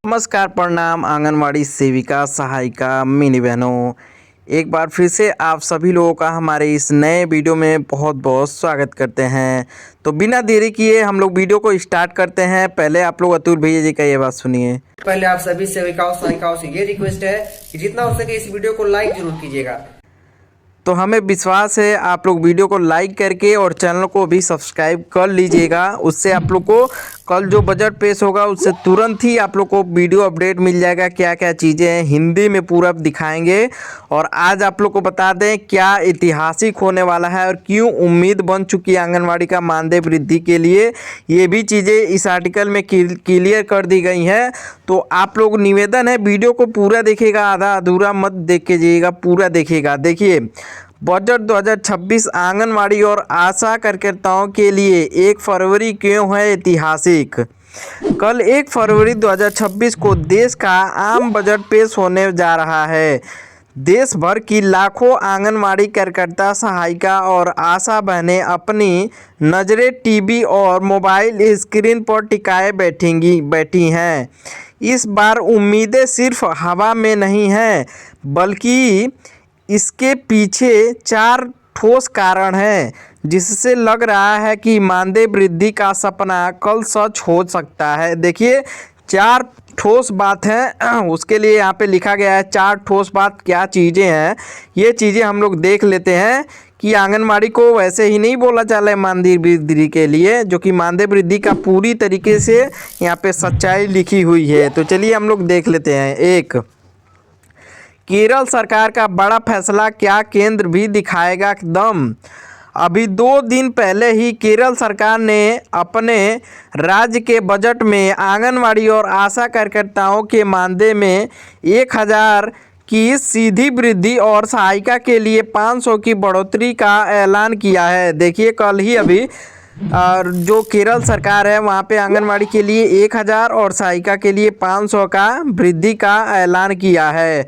नमस्कार, प्रणाम आंगनवाड़ी सेविका, सहायिका, मिनी बहनों। एक बार फिर से आप सभी लोगों का हमारे इस नए वीडियो में बहुत बहुत स्वागत करते हैं। तो बिना देरी किए हम लोग वीडियो को स्टार्ट करते हैं। पहले आप लोग अतुल भैया जी का ये बात सुनिए। पहले आप सभी सेविकाओं सहायिकाओं से ये रिक्वेस्ट है कि जितना हो सके इस वीडियो को लाइक जरूर कीजिएगा। तो हमें विश्वास है आप लोग वीडियो को लाइक करके और चैनल को भी सब्सक्राइब कर लीजिएगा। उससे आप लोग को कल जो बजट पेश होगा उससे तुरंत ही आप लोग को वीडियो अपडेट मिल जाएगा। क्या क्या चीज़ें हैं हिंदी में पूरा दिखाएंगे। और आज आप लोग को बता दें क्या ऐतिहासिक होने वाला है और क्यों उम्मीद बन चुकी है आंगनवाड़ी का मानदेय वृद्धि के लिए। ये भी चीज़ें इस आर्टिकल में क्लियर कर दी गई हैं। तो आप लोग निवेदन है वीडियो को पूरा देखिएगा, आधा अधूरा मत देख के जाइएगा, पूरा देखिएगा। देखिए, बजट 2026 आंगनवाड़ी और आशा कार्यकर्ताओं के लिए 1 फरवरी क्यों है ऐतिहासिक। कल 1 फरवरी 2026 को देश का आम बजट पेश होने जा रहा है। देश भर की लाखों आंगनवाड़ी कार्यकर्ता, सहायिका और आशा बहनें अपनी नज़रें टीवी और मोबाइल स्क्रीन पर टिकाए बैठी हैं। इस बार उम्मीदें सिर्फ हवा में नहीं हैं, बल्कि इसके पीछे 4 ठोस कारण हैं जिससे लग रहा है कि मानदेय वृद्धि का सपना कल सच हो सकता है। देखिए, 4 ठोस बात है, उसके लिए यहाँ पे लिखा गया है 4 ठोस बात क्या चीज़ें हैं। ये चीज़ें हम लोग देख लेते हैं कि आंगनवाड़ी को वैसे ही नहीं बोला जा रहा है मानदेय वृद्धि के लिए, जो कि मानदेय वृद्धि का पूरी तरीके से यहाँ पे सच्चाई लिखी हुई है। तो चलिए हम लोग देख लेते हैं। 1, केरल सरकार का बड़ा फैसला, क्या केंद्र भी दिखाएगा दम। अभी 2 दिन पहले ही केरल सरकार ने अपने राज्य के बजट में आंगनवाड़ी और आशा कार्यकर्ताओं के मानदेय में 1000 की सीधी वृद्धि और सहायिका के लिए 500 की बढ़ोतरी का ऐलान किया है। देखिए, कल ही अभी और जो केरल सरकार है वहाँ पे आंगनवाड़ी के लिए 1000 और सहायिका के लिए 500 का वृद्धि का ऐलान किया है।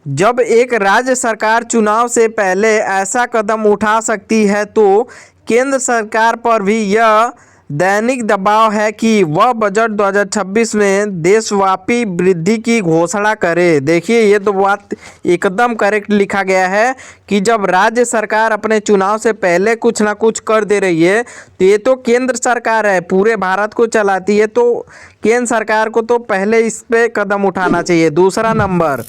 जब एक राज्य सरकार चुनाव से पहले ऐसा कदम उठा सकती है तो केंद्र सरकार पर भी यह दैनिक दबाव है कि वह बजट 2026 में देशव्यापी वृद्धि की घोषणा करे। देखिए, ये तो बात एकदम करेक्ट लिखा गया है कि जब राज्य सरकार अपने चुनाव से पहले कुछ ना कुछ कर दे रही है तो ये तो केंद्र सरकार है, पूरे भारत को चलाती है, तो केंद्र सरकार को तो पहले इस पर कदम उठाना चाहिए। दूसरा नंबर,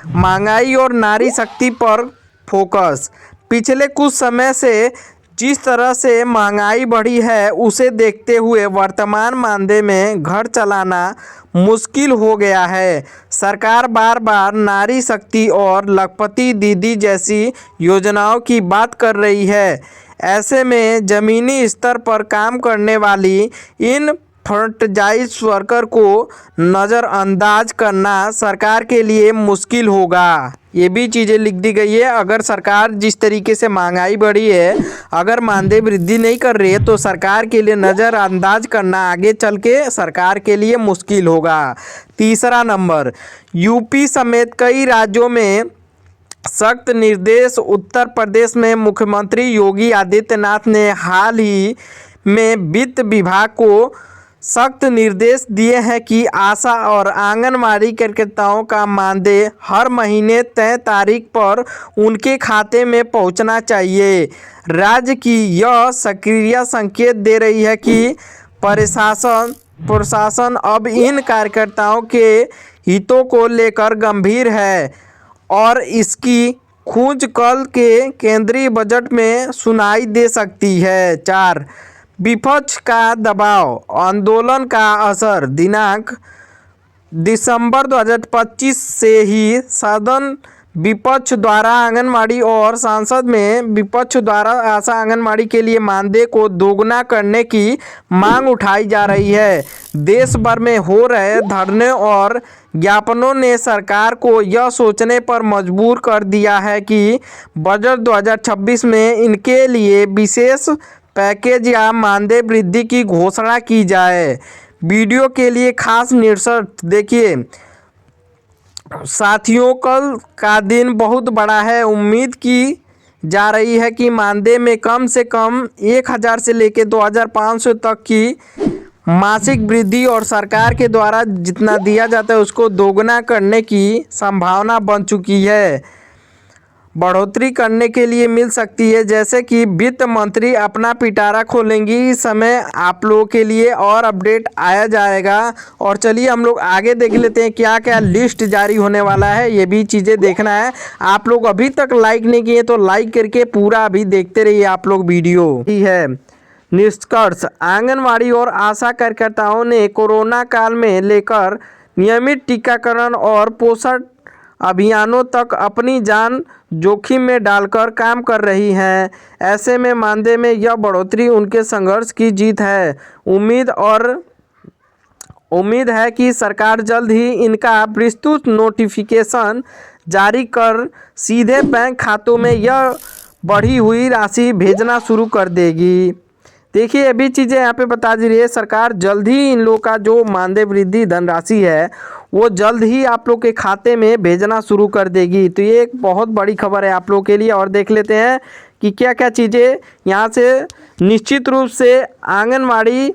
महंगाई और नारी शक्ति पर फोकस। पिछले कुछ समय से जिस तरह से महंगाई बढ़ी है उसे देखते हुए वर्तमान मानदेय में घर चलाना मुश्किल हो गया है। सरकार बार बार नारी शक्ति और लखपति दीदी जैसी योजनाओं की बात कर रही है। ऐसे में ज़मीनी स्तर पर काम करने वाली इन फ्रंटलाइन वर्कर को नज़रअंदाज करना सरकार के लिए मुश्किल होगा। ये भी चीज़ें लिख दी गई है। अगर सरकार जिस तरीके से महंगाई बढ़ी है, अगर मानदेय वृद्धि नहीं कर रही है तो सरकार के लिए नज़रअंदाज करना आगे चल के सरकार के लिए मुश्किल होगा। तीसरा नंबर, यूपी समेत कई राज्यों में सख्त निर्देश। उत्तर प्रदेश में मुख्यमंत्री योगी आदित्यनाथ ने हाल ही में वित्त विभाग को सख्त निर्देश दिए हैं कि आशा और आंगनवाड़ी कार्यकर्ताओं का मानदेय हर महीने तय तारीख पर उनके खाते में पहुंचना चाहिए। राज्य की यह सक्रिय संकेत दे रही है कि प्रशासन अब इन कार्यकर्ताओं के हितों को लेकर गंभीर है और इसकी खूंज कल के केंद्रीय बजट में सुनाई दे सकती है। 4, विपक्ष का दबाव, आंदोलन का असर। दिनांक दिसंबर 2025 से ही सदन विपक्ष द्वारा आंगनवाड़ी और संसद में विपक्ष द्वारा आशा आंगनवाड़ी के लिए मानदेय को दोगुना करने की मांग उठाई जा रही है। देश भर में हो रहे धरने और ज्ञापनों ने सरकार को यह सोचने पर मजबूर कर दिया है कि बजट 2026 में इनके लिए विशेष पैकेज या मानदेय वृद्धि की घोषणा की जाए। वीडियो के लिए खास निर्देश। देखिए साथियों, कल का दिन बहुत बड़ा है। उम्मीद की जा रही है कि मानदेय में कम से कम 1000 से लेकर 2500 तक की मासिक वृद्धि और सरकार के द्वारा जितना दिया जाता है उसको दोगुना करने की संभावना बन चुकी है। बढ़ोतरी करने के लिए मिल सकती है, जैसे कि वित्त मंत्री अपना पिटारा खोलेंगी। इस समय आप लोगों के लिए और अपडेट आया जाएगा। और चलिए हम लोग आगे देख लेते हैं क्या क्या लिस्ट जारी होने वाला है, ये भी चीज़ें देखना है। आप लोग अभी तक लाइक नहीं किए तो लाइक करके पूरा अभी देखते रहिए आप लोग वीडियो। ही है निष्कर्ष, आंगनवाड़ी और आशा कार्यकर्ताओं ने कोरोना काल में लेकर नियमित टीकाकरण और पोषण अभियानों तक अपनी जान जोखिम में डालकर काम कर रही हैं। ऐसे में मानदेय में यह बढ़ोतरी उनके संघर्ष की जीत है। उम्मीद है कि सरकार जल्द ही इनका विस्तृत नोटिफिकेशन जारी कर सीधे बैंक खातों में यह बढ़ी हुई राशि भेजना शुरू कर देगी। देखिए अभी चीज़ें यहाँ पे बता दी रही है, सरकार जल्द ही इन लोगों का जो मानदेय वृद्धि धनराशि है वो जल्द ही आप लोग के खाते में भेजना शुरू कर देगी। तो ये एक बहुत बड़ी खबर है आप लोग के लिए। और देख लेते हैं कि क्या क्या चीज़ें यहाँ से निश्चित रूप से आंगनवाड़ी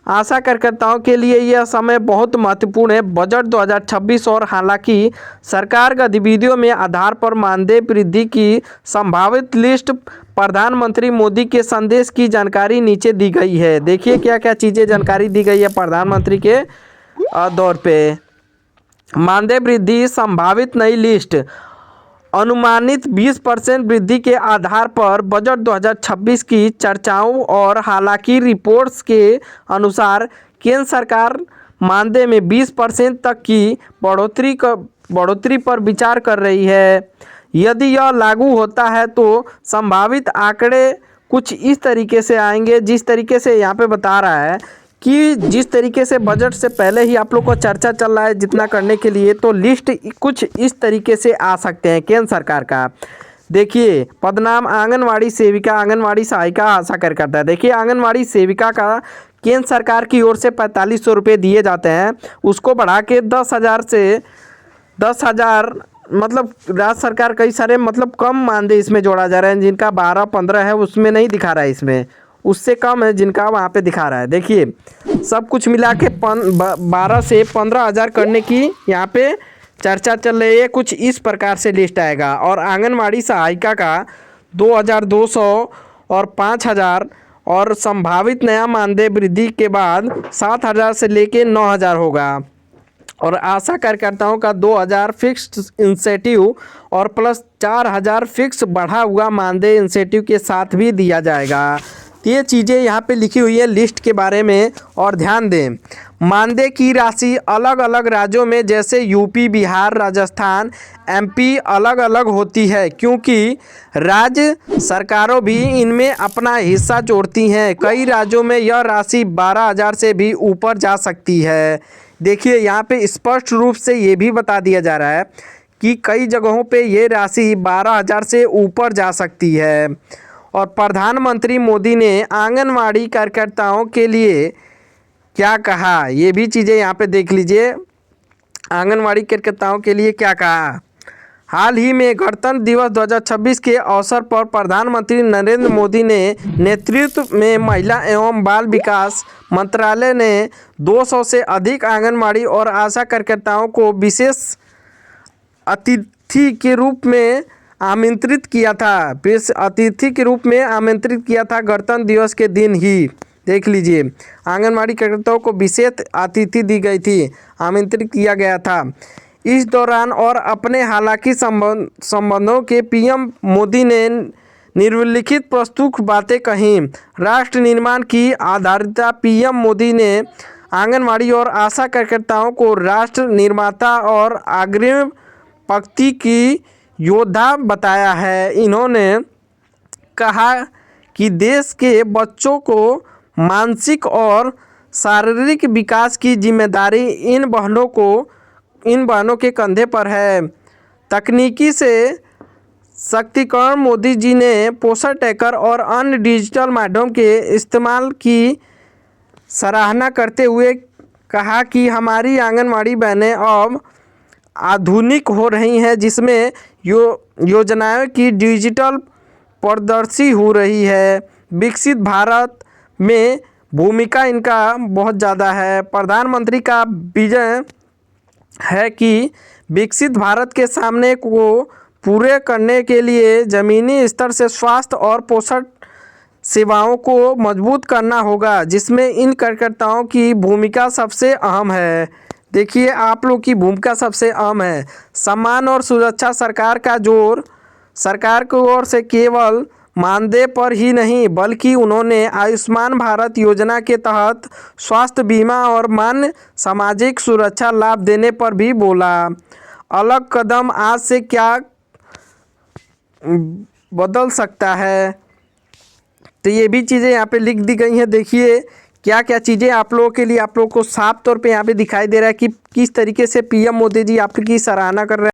आशा कार्यकर्ताओं के लिए यह समय बहुत महत्वपूर्ण है। बजट 2026 और हालांकि सरकार गतिविधियों में आधार पर मानदेय वृद्धि की संभावित लिस्ट प्रधानमंत्री मोदी के संदेश की जानकारी नीचे दी गई है। देखिए क्या क्या चीज़ें जानकारी दी गई है प्रधानमंत्री के दौर पे। मानदेय वृद्धि संभावित नई लिस्ट, अनुमानित 20% वृद्धि के आधार पर बजट 2026 की चर्चाओं। और हालांकि रिपोर्ट्स के अनुसार केंद्र सरकार मानदेय में 20% तक की बढ़ोतरी पर विचार कर रही है। यदि यह लागू होता है तो संभावित आंकड़े कुछ इस तरीके से आएंगे, जिस तरीके से यहाँ पे बता रहा है कि जिस तरीके से बजट से पहले ही आप लोग को चर्चा चल रहा है जितना करने के लिए, तो लिस्ट कुछ इस तरीके से आ सकते हैं केंद्र सरकार का। देखिए पदनाम आंगनवाड़ी सेविका, आंगनवाड़ी सहायिका, आशा कार्यकर्ता। देखिए आंगनवाड़ी सेविका का केंद्र सरकार की ओर से 4500 रुपये दिए जाते हैं, उसको बढ़ा के 10,000 मतलब राज्य सरकार कई सारे मतलब कम मानदेय इसमें जोड़ा जा रहा है। जिनका 12-15 है उसमें नहीं दिखा रहा है, इसमें उससे कम है जिनका वहाँ पे दिखा रहा है। देखिए सब कुछ मिला के 12 से 15,000 करने की यहाँ पे चर्चा चल रही है। कुछ इस प्रकार से लिस्ट आएगा। और आंगनवाड़ी सहायिका का 2,200 और 5,000 और संभावित नया मानदेय वृद्धि के बाद 7,000 से लेके 9,000 होगा। और आशा कार्यकर्ताओं का 2,000 फिक्स्ड इंसेंटिव और प्लस 4,000 फिक्स बढ़ा हुआ मानदेय इंसेंटिव के साथ भी दिया जाएगा। तो ये चीज़ें यहाँ पे लिखी हुई है लिस्ट के बारे में। और ध्यान दें, मानदेय की राशि अलग अलग राज्यों में जैसे यूपी, बिहार, राजस्थान, एमपी अलग अलग होती है, क्योंकि राज्य सरकारों भी इनमें अपना हिस्सा जोड़ती हैं। कई राज्यों में यह राशि 12,000 से भी ऊपर जा सकती है। देखिए यहाँ पे स्पष्ट रूप से ये भी बता दिया जा रहा है कि कई जगहों पे ये राशि 12,000 से ऊपर जा सकती है। और प्रधानमंत्री मोदी ने आंगनवाड़ी कार्यकर्ताओं के लिए क्या कहा, ये भी चीज़ें यहाँ पे देख लीजिए। आंगनवाड़ी कार्यकर्ताओं के लिए क्या कहा। हाल ही में गणतंत्र दिवस 2026 के अवसर पर प्रधानमंत्री नरेंद्र मोदी ने नेतृत्व में महिला एवं बाल विकास मंत्रालय ने 200 से अधिक आंगनवाड़ी और आशा कार्यकर्ताओं को विशेष अतिथि के रूप में आमंत्रित किया था। गणतंत्र दिवस के दिन ही। देख लीजिए आंगनवाड़ी कार्यकर्ताओं को विशेष अतिथि दी गई थी, आमंत्रित किया गया था। इस दौरान और अपने हालांकि संबंधों के पीएम मोदी ने निम्नलिखित प्रस्तुत बातें कहीं। राष्ट्र निर्माण की आधारता। पीएम मोदी ने आंगनवाड़ी और आशा कार्यकर्ताओं को राष्ट्र निर्माता और अग्रिम पंक्ति की योद्धा बताया है। इन्होंने कहा कि देश के बच्चों को मानसिक और शारीरिक विकास की जिम्मेदारी इन बहनों के कंधे पर है। तकनीकी से सशक्तिकरण। मोदी जी ने पोषण ट्रैकर और अन्य डिजिटल माध्यम के इस्तेमाल की सराहना करते हुए कहा कि हमारी आंगनवाड़ी बहनें अब आधुनिक हो रही हैं, जिसमें योजनाओं की डिजिटल पारदर्शी हो रही है। विकसित भारत में भूमिका इनका बहुत ज़्यादा है। प्रधानमंत्री का विजन है कि विकसित भारत के सामने को पूरे करने के लिए ज़मीनी स्तर से स्वास्थ्य और पोषण सेवाओं को मजबूत करना होगा, जिसमें इन कार्यकर्ताओं की भूमिका सबसे अहम है। देखिए, आप लोग की भूमिका सबसे अहम है। सम्मान और सुरक्षा सरकार का जोर सरकार की ओर से केवल मानदेय पर ही नहीं, बल्कि उन्होंने आयुष्मान भारत योजना के तहत स्वास्थ्य बीमा और मान्य सामाजिक सुरक्षा लाभ देने पर भी बोला। अलग कदम आज से क्या बदल सकता है, तो ये भी चीज़ें यहाँ पे लिख दी गई हैं। देखिए क्या क्या चीज़ें आप लोगों के लिए, आप लोगों को साफ तौर पे यहाँ पे दिखाई दे रहा है कि किस तरीके से पीएम मोदी जी आपकी सराहना कर रहे हैं।